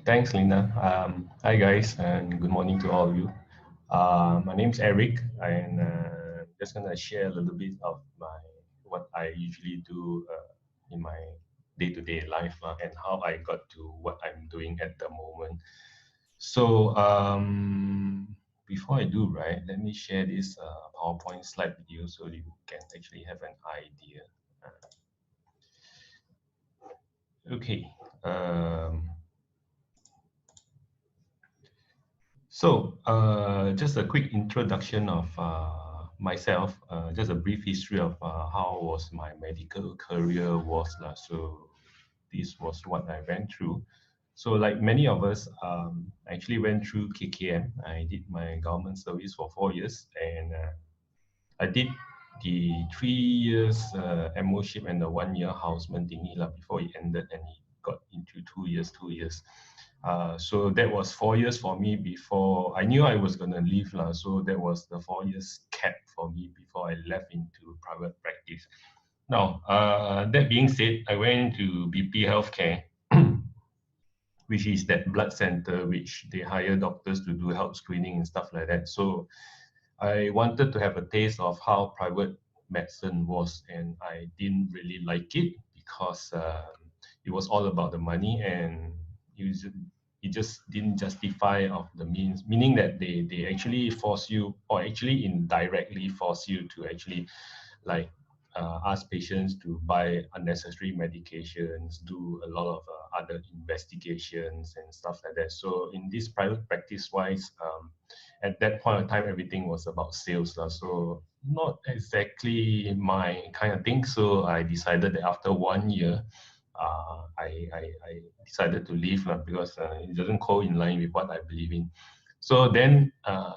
Thanks, Lina. Hi, guys, and good morning to all of you. My name's Eric, and just gonna share a little bit of what I usually do in my day-to-day life and how I got to what I'm doing at the moment. So before I do, right, let me share this PowerPoint slide with you so you can actually have an idea. Okay. Just a quick introduction of myself, just a brief history of how was my medical career was. So this was what I went through. So like many of us, I actually went through KKM. I did my government service for 4 years, and I did the 3 years MO-ship and the 1 year houseman thingy before it ended, and it got into 2 years. So that was 4 years for me before I knew I was going to leave. So that was the 4 years cap for me before I left into private practice. Now, that being said, I went to BP Healthcare, which is that blood center which they hire doctors to do health screening and stuff like that. So I wanted to have a taste of how private medicine was, and I didn't really like it because it was all about the money, and it just didn't justify of the means, meaning that they actually force you, or actually indirectly force you to actually like ask patients to buy unnecessary medications, do a lot of other investigations and stuff like that. So in this private practice wise, at that point of time, everything was about sales. So not exactly my kind of thing. So I decided that after 1 year, I decided to leave because it doesn't go in line with what I believe in. So then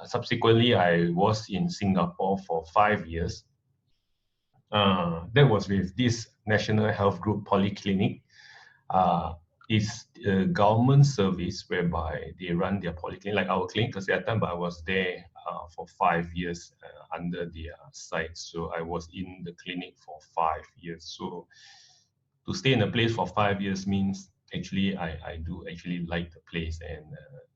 subsequently, I was in Singapore for 5 years. That was with this National Health Group Polyclinic. It's a government service whereby they run their polyclinic, like our clinic Kesihatan, but I was there for 5 years under their site. So I was in the clinic for 5 years. So to stay in a place for 5 years means actually I do actually like the place, and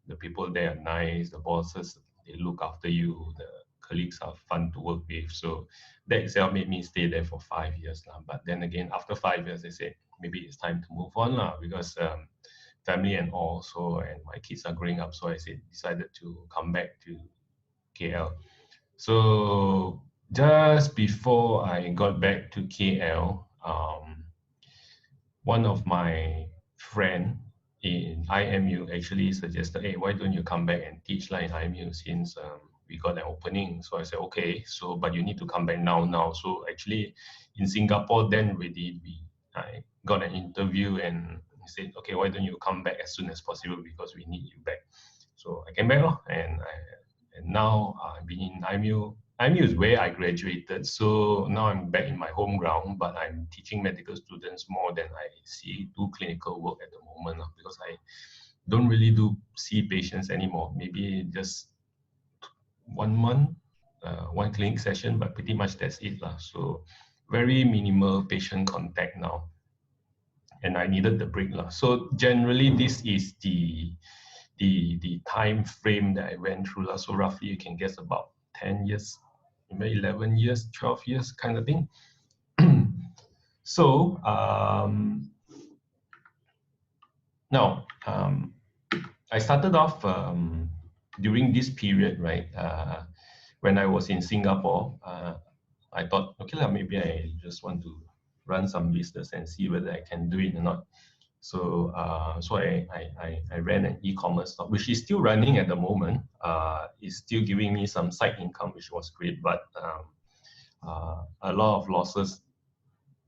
the people there are nice, the bosses, they look after you, the colleagues are fun to work with. So that itself made me stay there for 5 years. But then again, after 5 years, I said, maybe it's time to move on because family and all, so, and my kids are growing up. So I decided to come back to KL. So just before I got back to KL, one of my friend in IMU actually suggested, hey, why don't you come back and teach in IMU since we got an opening. So I said, okay, so but you need to come back now. So actually in Singapore then already I got an interview, and he said, okay, why don't you come back as soon as possible because we need you back. So I came back and now I've been in IMU. IMU is where I graduated, so now I'm back in my home ground, but I'm teaching medical students more than I do clinical work at the moment because I don't really see patients anymore. Maybe just 1 month, one clinic session, but pretty much that's it. So very minimal patient contact now, and I needed the break. So generally, this is the time frame that I went through. So roughly you can guess about 10 years, maybe 11 years, 12 years kind of thing. So now I started off during this period, right? When I was in Singapore, I thought, okay, maybe I just want to run some business and see whether I can do it or not. So I ran an e-commerce store, which is still running at the moment. It's still giving me some side income, which was great, but a lot of losses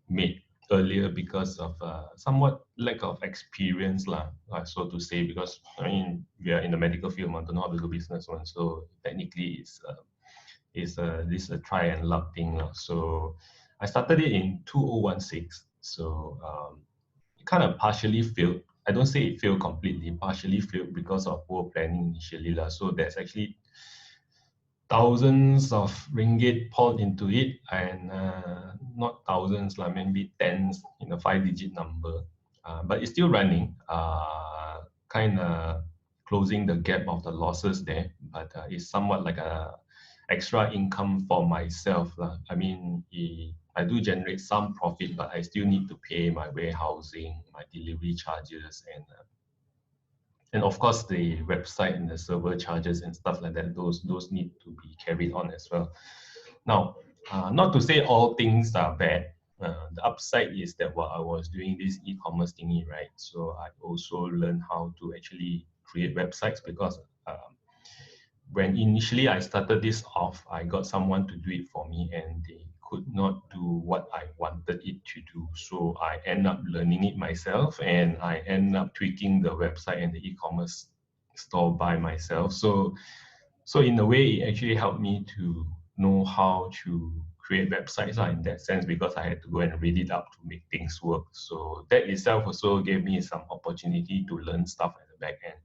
made earlier because of somewhat lack of experience, so to say, because I mean, we are in the medical field, I don't know how to do business one. So technically this is a try and luck thing. So I started it in 2016. So it kind of partially failed. I don't say it failed completely, partially failed because of poor planning initially. So there's actually thousands of ringgit poured into it, and not thousands, maybe tens in a 5-digit number. But it's still running. kind of closing the gap of the losses there, but it's somewhat like a extra income for myself lah. I mean, I do generate some profit, but I still need to pay my warehousing, my delivery charges, and of course the website and the server charges and stuff like that. Those need to be carried on as well. Now, not to say all things are bad. The upside is that while I was doing this e-commerce thingy, right? So I also learned how to actually create websites because when initially I started this off, I got someone to do it for me and they could not do what I wanted it to do. So I end up learning it myself and I end up tweaking the website and the e-commerce store by myself. So in a way, it actually helped me to know how to create websites in that sense because I had to go and read it up to make things work. So that itself also gave me some opportunity to learn stuff at the back end.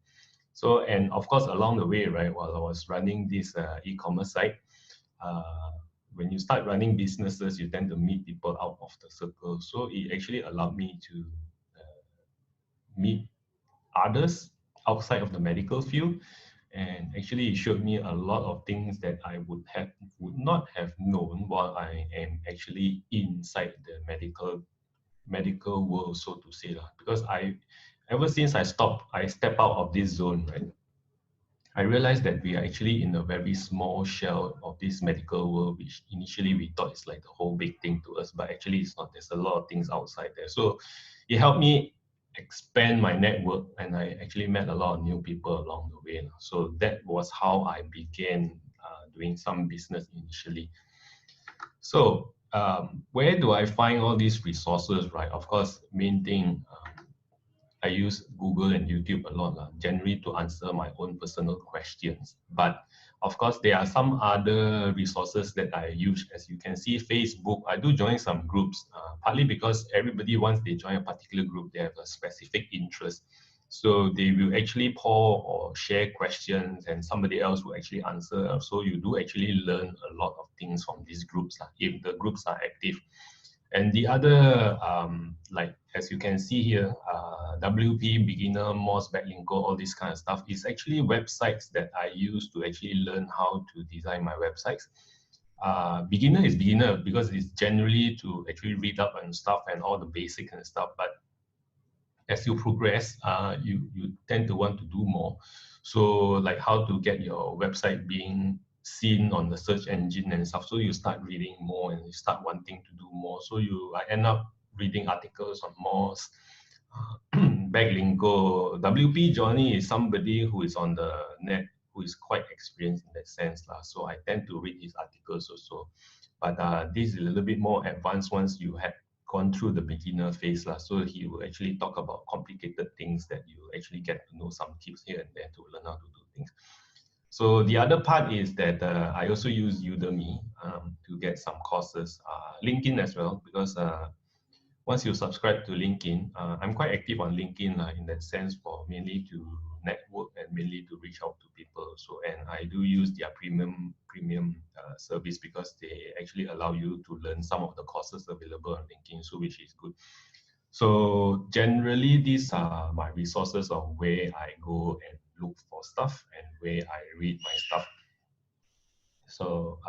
So, and of course, along the way, right, while I was running this e-commerce site, uh, when you start running businesses, you tend to meet people out of the circle. So it actually allowed me to meet others outside of the medical field, and actually it showed me a lot of things that I would not have known while I am actually inside the medical world, so to say, because I ever since I step out of this zone, right, I realized that we are actually in a very small shell of this medical world, which initially we thought is like the whole big thing to us, but actually it's not. There's a lot of things outside there. So it helped me expand my network, and I actually met a lot of new people along the way. So that was how I began doing some business initially. So where do I find all these resources, right? Of course, main thing, I use Google and YouTube a lot, generally to answer my own personal questions. But of course, there are some other resources that I use. As you can see, Facebook, I do join some groups, partly because everybody, once they join a particular group, they have a specific interest. So they will actually pour or share questions and somebody else will actually answer. So you do actually learn a lot of things from these groups if the groups are active. And the other, like as you can see here, WP, beginner, Moz, backlinko, all this kind of stuff is actually websites that I use to actually learn how to design my websites. Beginner is beginner because it's generally to actually read up and stuff and all the basic and stuff. But as you progress, you tend to want to do more. So like how to get your website being seen on the search engine and stuff. So you start reading more and you start wanting to do more. So I end up reading articles on Moz, backlinko. WP Johnny is somebody who is on the net who is quite experienced in that sense. So I tend to read his articles also. But this is a little bit more advanced once you have gone through the beginner phase. So he will actually talk about complicated things that you actually get to know some tips here and there to learn how to do things. So the other part is that I also use Udemy to get some courses, LinkedIn as well, because once you subscribe to LinkedIn, I'm quite active on LinkedIn in that sense for mainly to network and mainly to reach out to people. So, and I do use their premium service because they actually allow you to learn some of the courses available on LinkedIn, so which is good. So generally, these are my resources of where I go and look for stuff and where I read my stuff. So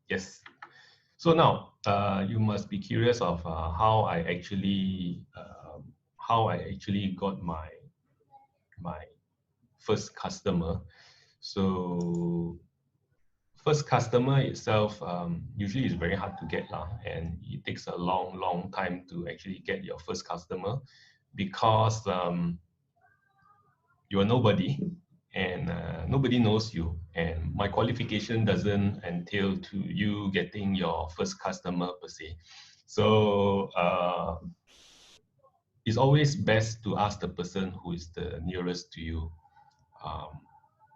yes. So now you must be curious of how I actually got my first customer. So first customer itself usually is very hard to get and it takes a long time to actually get your first customer because you are nobody and nobody knows you, and my qualification doesn't entail to you getting your first customer per se. So it's always best to ask the person who is the nearest to you. um,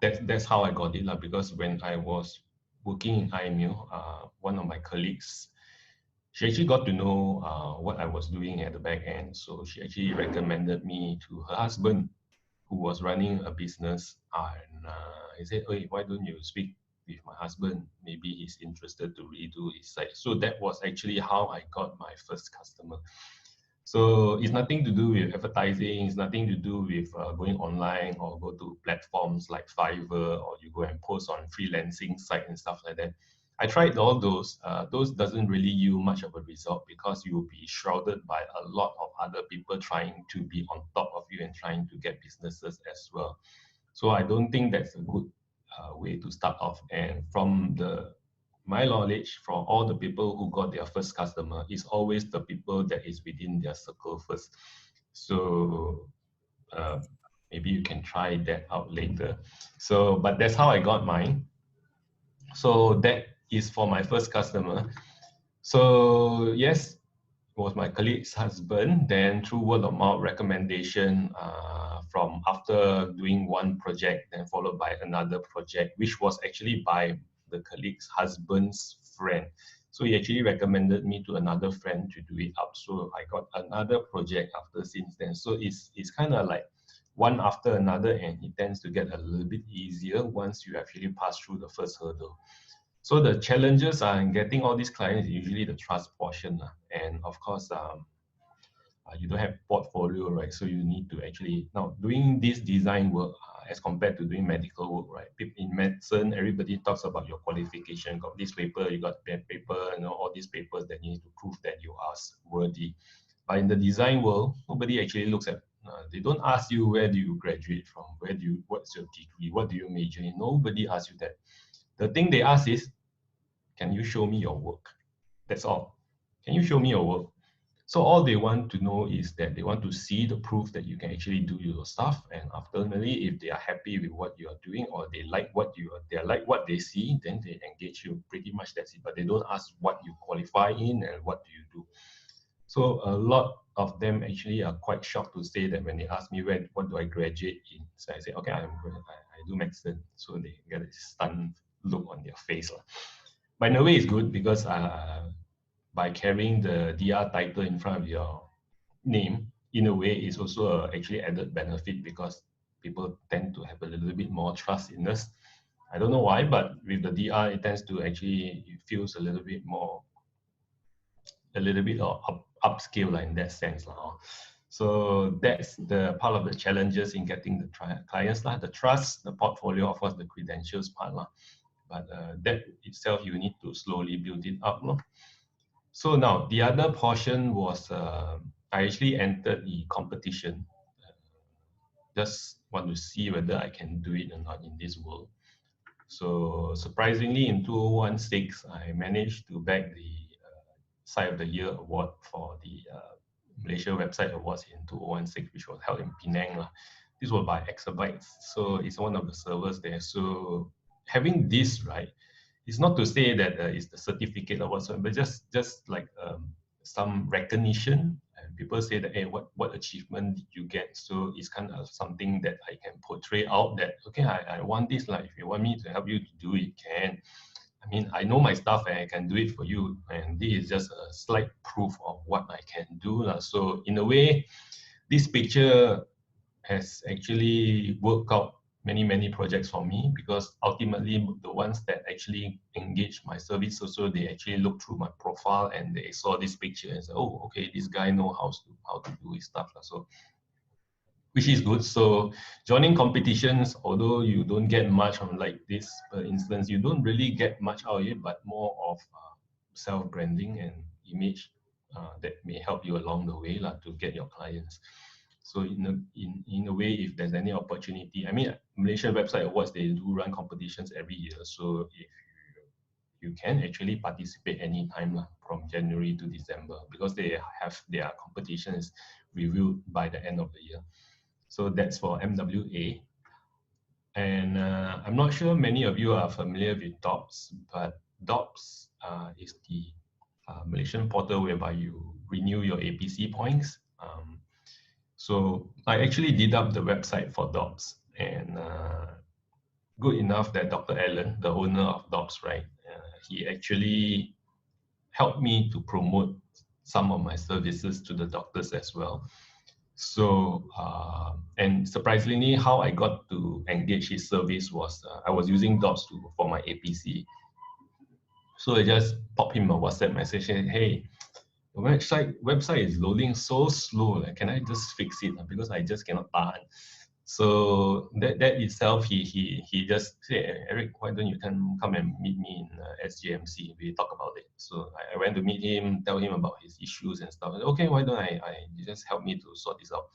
that's how I got it because when I was working in IMU, one of my colleagues, she actually got to know what I was doing at the back end. So she actually recommended me to her husband, who was running a business, and he said, "Hey, why don't you speak with my husband? Maybe he's interested to redo his site." So that was actually how I got my first customer. So it's nothing to do with advertising. It's nothing to do with going online or go to platforms like Fiverr, or you go and post on freelancing site and stuff like that. I tried all those. Those doesn't really yield much of a result because you will be shrouded by a lot of other people trying to be on top of you and trying to get businesses as well. So I don't think that's a good way to start off. And from my knowledge, from all the people who got their first customer, is always the people that is within their circle first. So uh, maybe you can try that out later. So, but that's how I got mine. So that is for my first customer. So yes, was my colleague's husband. Then through word of mouth recommendation from after doing one project, then followed by another project, which was actually by the colleague's husband's friend. So he actually recommended me to another friend to do it up. So I got another project after since then. So it's kind of like one after another, and it tends to get a little bit easier once you actually pass through the first hurdle. So the challenges are in getting all these clients, usually the trust portion. And of course, you don't have portfolio, right? So you need to actually, now doing this design work as compared to doing medical work, right? In medicine, everybody talks about your qualification, got this paper, you got that paper, all these papers that you need to prove that you are worthy. But in the design world, nobody actually looks at, they don't ask you where do you graduate from, what's your degree, what do you major in? Nobody asks you that. The thing they ask is, can you show me your work? That's all. Can you show me your work? So all they want to know is that they want to see the proof that you can actually do your stuff. And ultimately, if they are happy with what you are doing, or they like what they see, then they engage you. Pretty much that's it. But they don't ask what you qualify in and what do you do. So a lot of them actually are quite shocked to say that when they ask me what do I graduate in, so I say, okay, I do medicine. So they get a stunned look on their face. But in a way, it's good because by carrying the DR title in front of your name, in a way, is also actually added benefit because people tend to have a little bit more trust in us. I don't know why, but with the DR, it tends to actually, it feels a little bit of upscale in that sense. So that's the part of the challenges in getting the clients, the trust, the portfolio, of course, the credentials part. But that itself, you need to slowly build it up. So now the other portion was I actually entered the competition. Just want to see whether I can do it or not in this world. So surprisingly, in 2016, I managed to bag the Site of the Year award for the Malaysia Website Awards in 2016, which was held in Penang. This was by Exabytes, so it's one of the servers there. So having this, right, it's not to say that it's the certificate or whatsoever, but just like some recognition. And people say that, hey, what achievement did you get? So it's kind of something that I can portray out that, okay, I want this. Like, if you want me to help you to do it, can. I mean, I know my stuff and I can do it for you. And this is just a slight proof of what I can do. So in a way, this picture has actually worked out many projects for me, because ultimately the ones that actually engage my service also, they actually look through my profile and they saw this picture and said, oh, okay, this guy knows how to do his stuff. So which is good. So joining competitions, although you don't get much on like this, for instance, you don't really get much out of it, but more of self-branding and image that may help you along the way to get your clients. So in a way, if there's any opportunity, I mean, Malaysia Website Awards, they do run competitions every year. So if you can actually participate anytime from January to December, because they have their competitions reviewed by the end of the year. So that's for MWA. And I'm not sure many of you are familiar with DOPS, but DOPS is the Malaysian portal whereby you renew your APC points. So I actually did up the website for DOPS, and good enough that Dr. Allen, the owner of DOPS, right, he actually helped me to promote some of my services to the doctors as well. So, and surprisingly, how I got to engage his service was I was using DOPS for my APC. So I just popped him a WhatsApp message saying, hey, The website is loading so slow. Like, can I just fix it? Because I just cannot tahan. So that itself, he just said, Eric, why don't you come and meet me in SGMC? We talk about it. So I went to meet him, tell him about his issues and stuff. Okay, why don't you just help me to sort this out?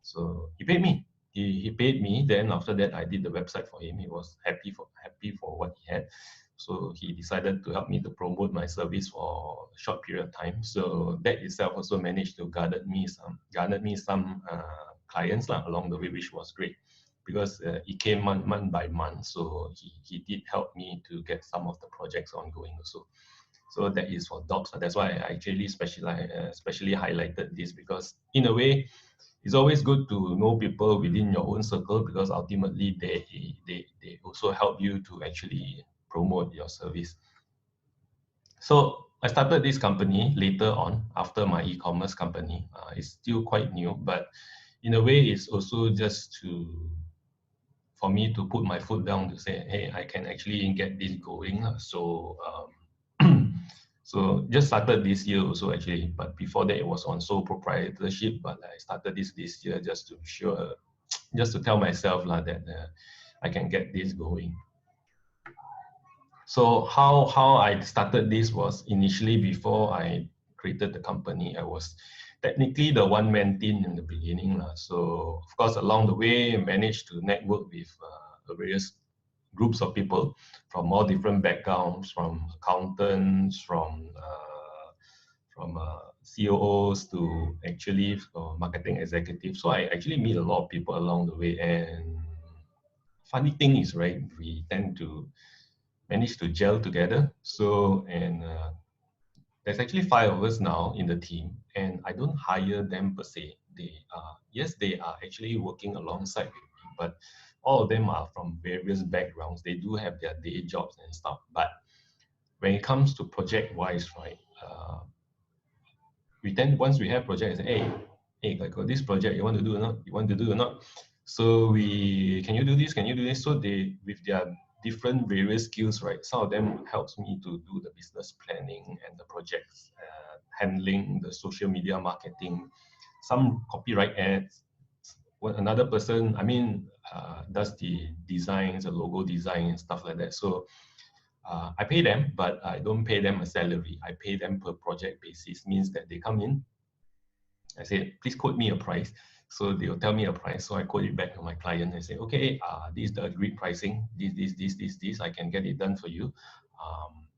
So he paid me. He paid me. Then after that, I did the website for him. He was happy for what he had. So he decided to help me to promote my service for a short period of time. So that itself also managed to garner me some clients along the way, which was great because it came month by month. So he did help me to get some of the projects ongoing also. So that is for dogs. That's why I actually especially highlighted this, because in a way, it's always good to know people within your own circle, because ultimately they also help you to actually promote your service. So I started this company later on after my e-commerce company. It's still quite new, but in a way, it's also just for me to put my foot down to say, hey, I can actually get this going. So so just started this year also actually, but before that it was on sole proprietorship. But I started this year just to tell myself that I can get this going. So how I started this was initially, before I created the company, I was technically the one-man team in the beginning. So of course, along the way, I managed to network with various groups of people from all different backgrounds, from accountants, from COOs to actually marketing executives. So I actually meet a lot of people along the way. And funny thing is, right, we tend to manage to gel together. So, and there's actually 5 of us now in the team, and I don't hire them per se. Yes, they are actually working alongside with me, but all of them are from various backgrounds. They do have their day jobs and stuff. But when it comes to project wise, right, once we have projects, hey, I got this project, you want to do or not? You want to do or not? So can you do this? Can you do this? So they, with their different various skills, right? Some of them helps me to do the business planning and the projects, handling the social media marketing, some copyright ads. Another person, does the designs, the logo design and stuff like that. So I pay them, but I don't pay them a salary. I pay them per project basis. Means that they come in, I say, please quote me a price. So they'll tell me a price. So I quote it back to my client and say, okay, this is the agreed pricing. This, I can get it done for you.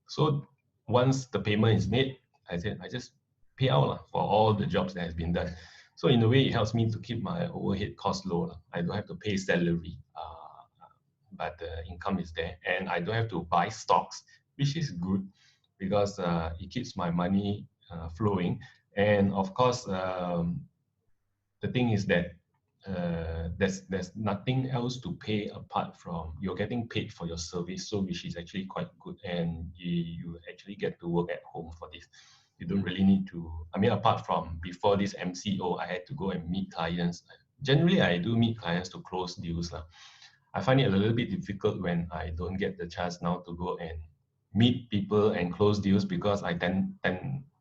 So once the payment is made, I said, I just pay out for all the jobs that has been done. So in a way, it helps me to keep my overhead cost low. I don't have to pay salary, but the income is there. And I don't have to buy stocks, which is good because it keeps my money flowing. And of course, the thing is that there's nothing else to pay apart from you're getting paid for your service, so which is actually quite good. And you actually get to work at home for this. You don't really need to, apart from before this MCO, I had to go and meet clients. Generally, I do meet clients to close deals. I find it a little bit difficult when I don't get the chance now to go and meet people and close deals, because I tend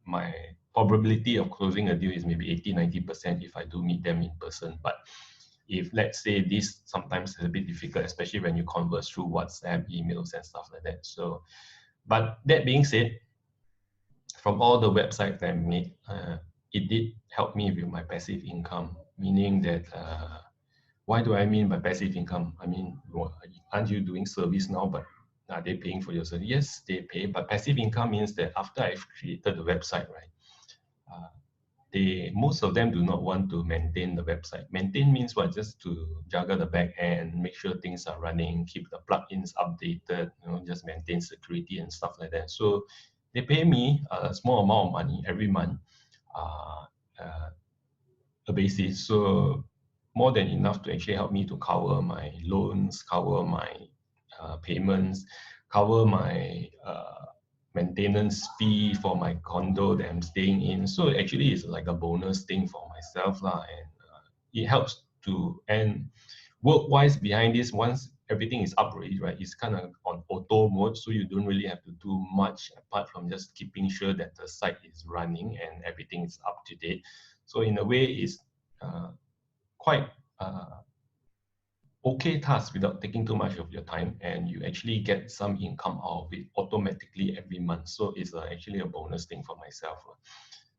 my probability of closing a deal is maybe 80-90% if I do meet them in person. But if, let's say, this sometimes is a bit difficult, especially when you converse through WhatsApp, emails and stuff like that. So, but that being said, from all the websites that I made, it did help me with my passive income, meaning that why do I mean by passive income? Aren't you doing service now, but are they paying for your service? Yes, they pay, but passive income means that after I've created the website, right, most of them do not want to maintain the website. Maintain means what? Just to juggle the back end, make sure things are running, keep the plugins updated, just maintain security and stuff like that. So they pay me a small amount of money every month, a basis. So more than enough to actually help me to cover my loans, cover my payments, cover my maintenance fee for my condo that I'm staying in. So actually it's like a bonus thing for myself, and it helps to, and work-wise behind this, once everything is up already, right? It's kind of on auto mode, so you don't really have to do much apart from just keeping sure that the site is running and everything is up to date. So in a way, it's quite okay task without taking too much of your time, and you actually get some income out of it automatically every month. So it's actually a bonus thing for myself.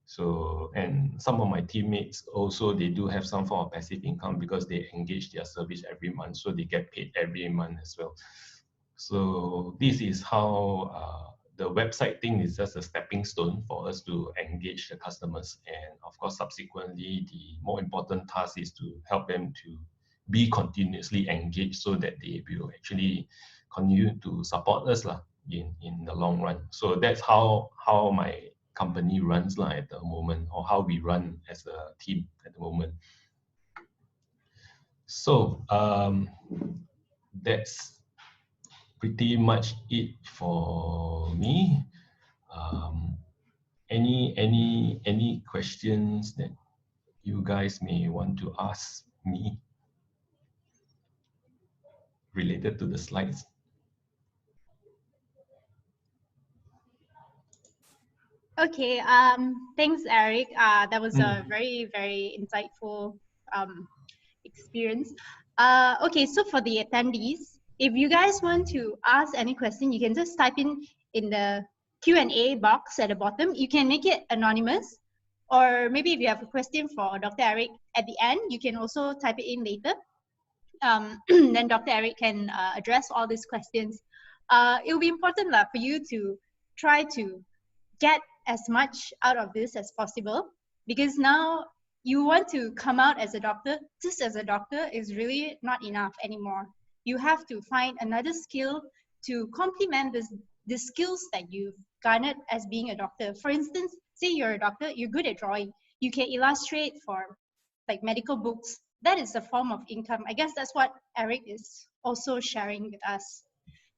So, and some of my teammates also, they do have some form of passive income because they engage their service every month, so they get paid every month as well. So this is how the website thing is just a stepping stone for us to engage the customers. And of course, subsequently, the more important task is to help them to be continuously engaged so that they will actually continue to support us lah, in the long run. So that's how my company runs lah at the moment, or how we run as a team at the moment. So that's pretty much it for me. Um, any questions that you guys may want to ask me related to the slides? Okay, thanks, Eric. That was a very, very insightful experience. Okay, so for the attendees, if you guys want to ask any question, you can just type in the Q&A box at the bottom. You can make it anonymous, or maybe if you have a question for Dr. Eric at the end, you can also type it in later. Then Dr. Eric can address all these questions. It will be important for you to try to get as much out of this as possible, because now you want to come out as a doctor. Just as a doctor is really not enough anymore. You have to find another skill to complement the skills that you've garnered as being a doctor. For instance, say you're a doctor, you're good at drawing, you can illustrate for like medical books. That is a form of income. I guess that's what Eric is also sharing with us.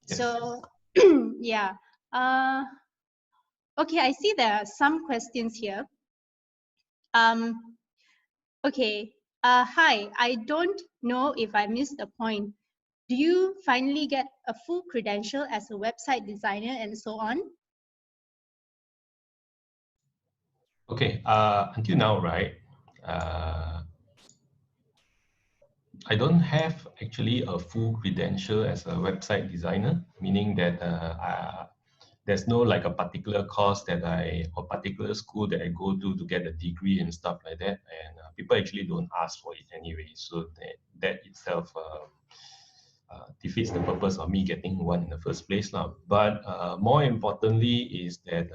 Yes. So yeah. Okay, I see there are some questions here. Okay, hi, I don't know if I missed a point. Do you finally get a full credential as a website designer and so on? Okay, until now, right, I don't have actually a full credential as a website designer, meaning that there's no like a particular course that or particular school that I go to get a degree and stuff like that. And people actually don't ask for it anyway. So that itself defeats the purpose of me getting one in the first place now. But more importantly is that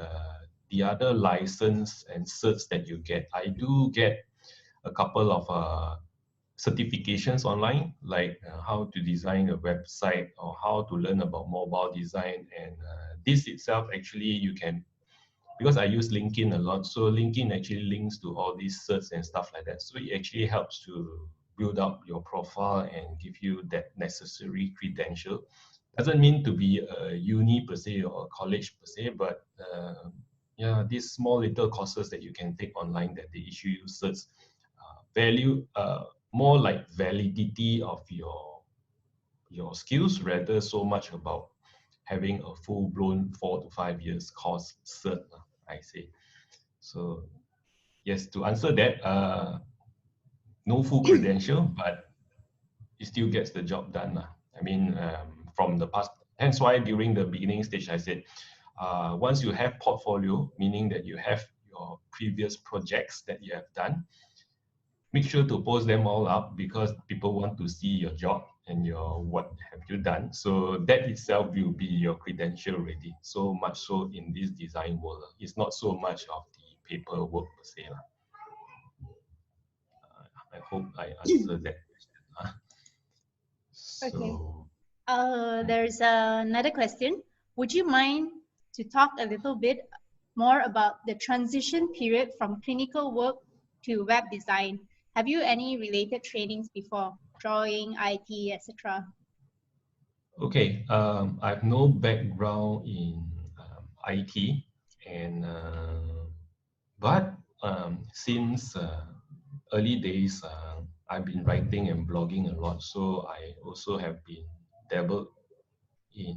the other license and certs that you get, I do get a couple of certifications online, like how to design a website or how to learn about mobile design. And this itself, actually, you can, because I use LinkedIn a lot, so LinkedIn actually links to all these certs and stuff like that. So it actually helps to build up your profile and give you that necessary credential. Doesn't mean to be a uni per se or a college per se, but yeah, these small little courses that you can take online that they issue you certs, value more like validity of your skills, rather so much about having a full-blown 4 to 5 years course cert, I say. So yes, to answer that, no full credential, but it still gets the job done. I mean, from the past, hence why during the beginning stage I said, once you have portfolio, meaning that you have your previous projects that you have done, make sure to post them all up, because people want to see your job and your what have you done. So that itself will be your credential already. So much so in this design world, it's not so much of the paperwork per se. I hope I answered that question. Okay. So There's another question. Would you mind to talk a little bit more about the transition period from clinical work to web design? Have you any related trainings before, drawing, IT, etc.? okay, I have no background in IT, and but since early days, I've been writing and blogging a lot, so I also have been dabbled in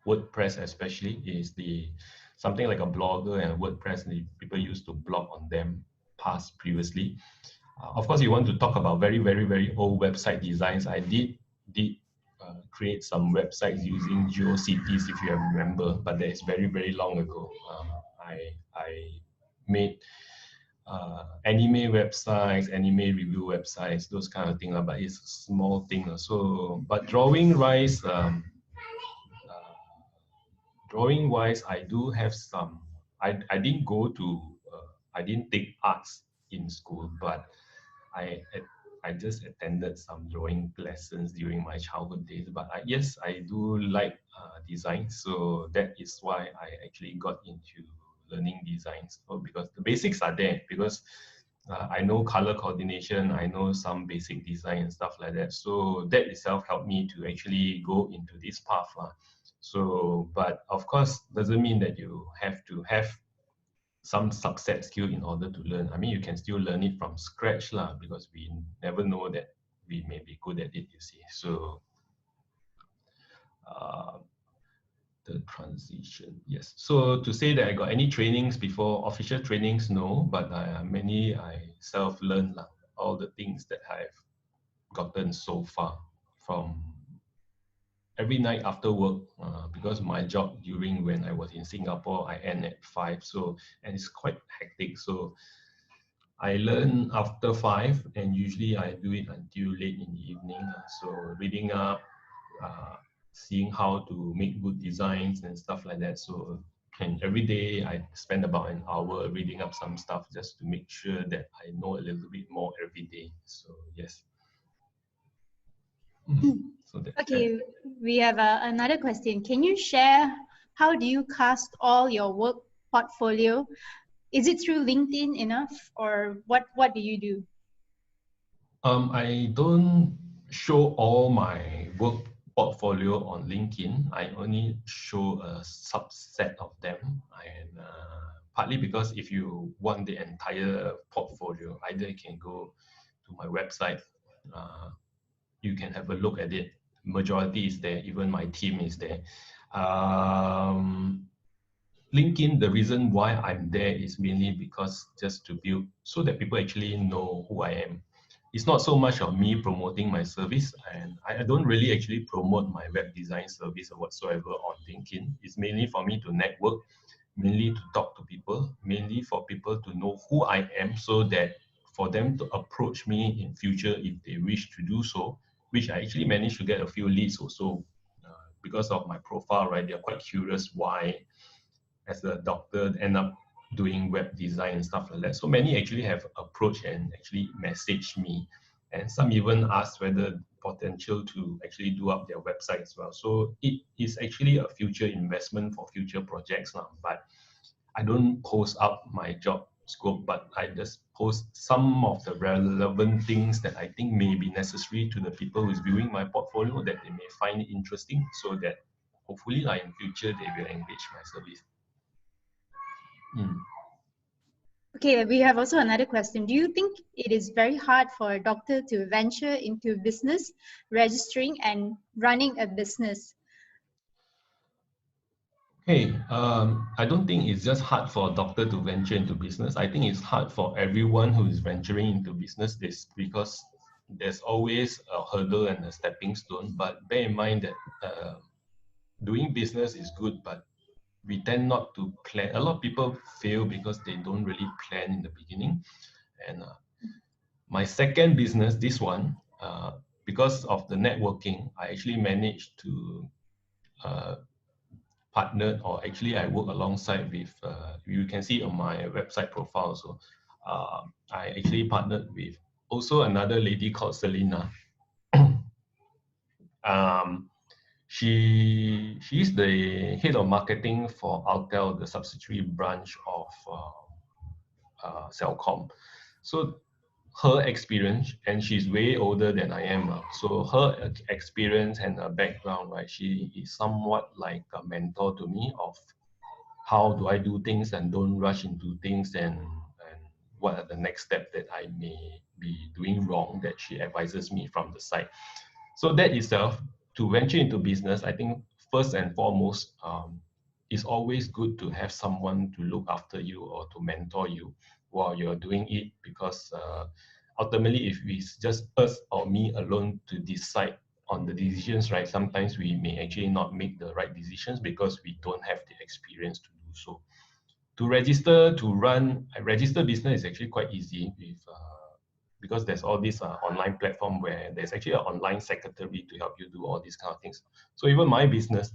WordPress, especially is the something like a blogger and WordPress. The people used to blog on them past previously. Of course, you want to talk about very old website designs. I did create some websites using GeoCities, if you remember, but that is very long ago. I made anime websites, anime review websites, those kind of things, but it's a small thing. So, but uh, drawing wise, I do have some. I didn't go to, I didn't take arts in school, but I I just attended some drawing lessons during my childhood days. But yes, I do like design, so that is why I actually got into learning designs. So because the basics are there, because I know color coordination, I know some basic design and stuff like that. So that itself helped me to actually go into this path. So, but of course, doesn't mean that you have to have some subset skill in order to learn. I mean, you can still learn it from scratch lah, because we never know that we may be good at it, you see. So uh, the transition, yes. So to say that I got any trainings before, official trainings, no, but many I self-learn lah, all the things that I've gotten so far from every night after work, because my job during when I was in Singapore, I end at 5, so, and it's quite hectic. So I learn after 5, and usually I do it until late in the evening. So reading up, seeing how to make good designs and stuff like that. So, and every day I spend about an hour reading up some stuff just to make sure that I know a little bit more every day. So yes. So that's that. Okay, we have another question. Can you share how do you cast all your work portfolio? Is it through LinkedIn enough, or what do you do? I don't show all my work portfolio on LinkedIn. I only show a subset of them, and partly because if you want the entire portfolio, either you can go to my website. You can have a look at it. Majority is there. Even my team is there. LinkedIn, the reason why I'm there is mainly because just to build so that people actually know who I am. It's not so much of me promoting my service, and I don't really actually promote my web design service or whatsoever on LinkedIn. It's mainly for me to network, mainly to talk to people, mainly for people to know who I am, so that for them to approach me in future if they wish to do so, which I actually managed to get a few leads also because of my profile, right? They're quite curious why as a doctor end up doing web design and stuff like that. So many actually have approached and actually messaged me, and some even asked whether potential to actually do up their website as well. So it is actually a future investment for future projects now. But I don't post up my job scope, but I just post some of the relevant things that I think may be necessary to the people who is viewing my portfolio, that they may find it interesting, so that hopefully like in future they will engage my service. Okay, we have also another question. Do you think it is very hard for a doctor to venture into business, registering and running a business? Hey, I don't think it's just hard for a doctor to venture into business. I think it's hard for everyone who is venturing into business. This because there's always a hurdle and a stepping stone. But bear in mind that doing business is good, but we tend not to plan. A lot of people fail because they don't really plan in the beginning. And my second business, this one, because of the networking, I actually managed to partnered, or actually I work alongside with, you can see on my website profile. So I actually partnered with also another lady called Selena. She's the head of marketing for Altel, the subsidiary branch of Cellcom. So her experience, and she's way older than I am. So her experience and her background, right, she is somewhat like a mentor to me of how do I do things and don't rush into things, and what are the next steps that I may be doing wrong that she advises me from the side. So that itself, to venture into business, I think first and foremost, it's always good to have someone to look after you or to mentor you while you're doing it, because ultimately, if it's just us or me alone to decide on the decisions, right, sometimes we may actually not make the right decisions because we don't have the experience to do so. To register to run a register business is actually quite easy with because there's all this online platform where there's actually an online secretary to help you do all these kind of things. So even my business,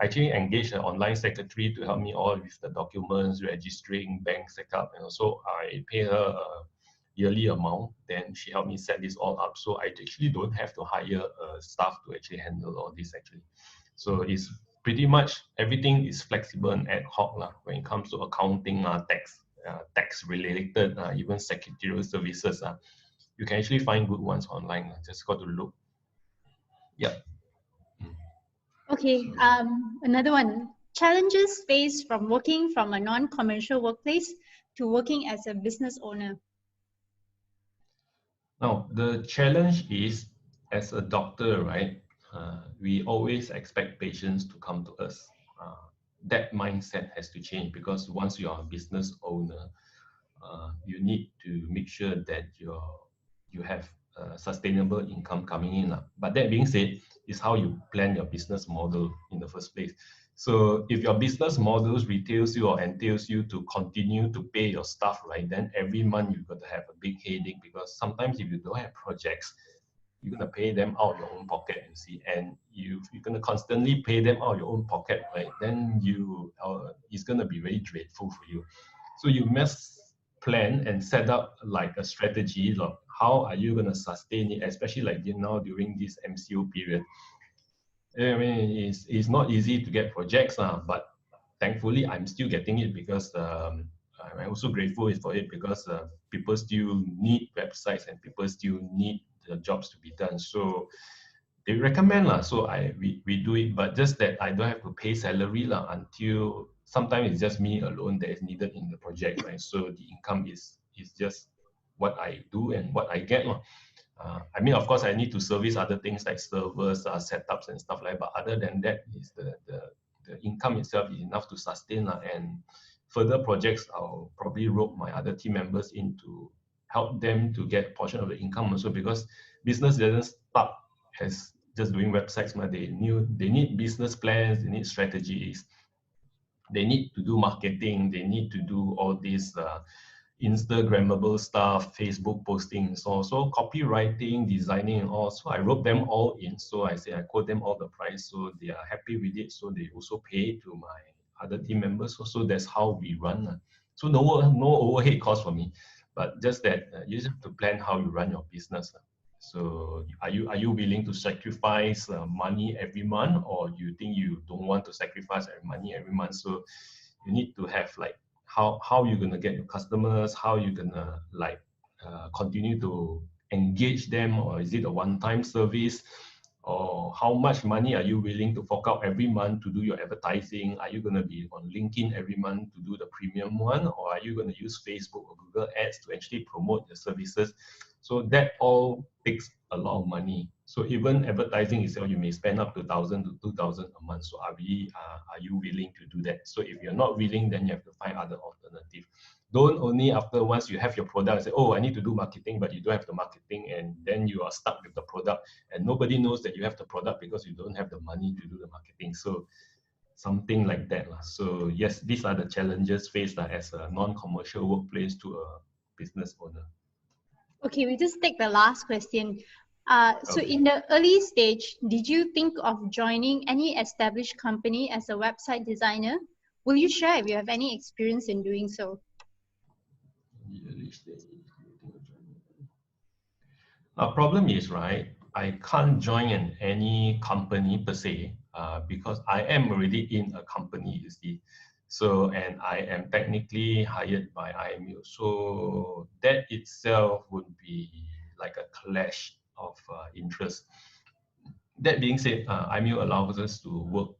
I actually engaged an online secretary to help me all with the documents, registering, bank setup, and also I pay her a yearly amount. Then she helped me set this all up. So I actually don't have to hire staff to actually handle all this actually. So it's pretty much everything is flexible and ad hoc lah, when it comes to accounting, tax related, even secretarial services. You can actually find good ones online. Just got to look. Yeah. Okay, So another one. Challenges faced from working from a non-commercial workplace to working as a business owner. now the challenge is, as a doctor, right? We always expect patients to come to us. That mindset has to change, because once you are a business owner, you need to make sure that you have sustainable income coming in. But that being said, is how you plan your business model in the first place. So if your business models retails you or entails you to continue to pay your staff, right, then every month you've got to have a big headache, because sometimes if you don't have projects, you're going to pay them out your own pocket, you see, and you're going to constantly pay them out your own pocket, right? Then it's going to be very dreadful for you. So you must plan and set up like a strategy of how are you going to sustain it, especially like now during this MCO period. I mean, it's not easy to get projects, but thankfully I'm still getting it, because I'm also grateful for it, because people still need websites and people still need the jobs to be done. So they recommend lah. So we do it, but just that I don't have to pay salary lah, until sometimes it's just me alone that is needed in the project, right? So the income is just what I do and what I get lah. I mean, of course, I need to service other things like servers, setups, and stuff like that. But other than that, is the income itself is enough to sustain. And further projects, I'll probably rope my other team members in to help them to get a portion of the income also, because business doesn't start as just doing websites. They need business plans, they need strategies, they need to do marketing, they need to do all these Instagrammable stuff, Facebook posting, so copywriting, designing, and all. So I wrote them all in. So I say I quote them all the price, so they are happy with it. So they also pay to my other team members. So that's how we run. So no overhead cost for me, but just that you just have to plan how you run your business. So are you willing to sacrifice money every month, or you think you don't want to sacrifice money every month? So you need to have like how you're gonna get your customers, how you're gonna like continue to engage them, or is it a one-time service, or how much money are you willing to fork out every month to do your advertising? Are you going to be on LinkedIn every month to do the premium one, or are you going to use Facebook or Google Ads to actually promote your services? So that all takes a lot of money. So even advertising itself, you may spend up to 1,000 to 2,000 a month. So are you willing to do that? So if you're not willing, then you have to find other alternatives. Don't only after once you have your product say, oh, I need to do marketing, but you don't have the marketing, and then you are stuck with the product, and nobody knows that you have the product because you don't have the money to do the marketing. So something like that. So yes, these are the challenges faced as a non-commercial workplace to a business owner. Okay, we just take the last question. So Okay. in the early stage, did you think of joining any established company as a website designer? Will you share if you have any experience in doing so? Problem is, right, I can't join any company per se, because I am already in a company, you see. So, and I am technically hired by IMU. So that itself would be like a clash of interest. That being said, IMU allows us to work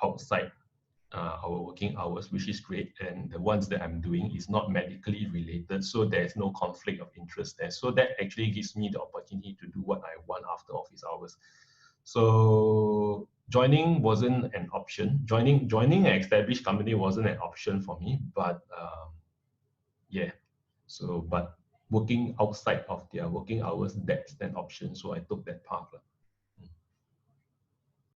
outside our working hours, which is great. And the ones that I'm doing is not medically related, so there's no conflict of interest there. So that actually gives me the opportunity to do what I want after office hours. So joining wasn't an option. Joining an established company wasn't an option for me. But yeah, so but working outside of their working hours, that's an option. So I took that path.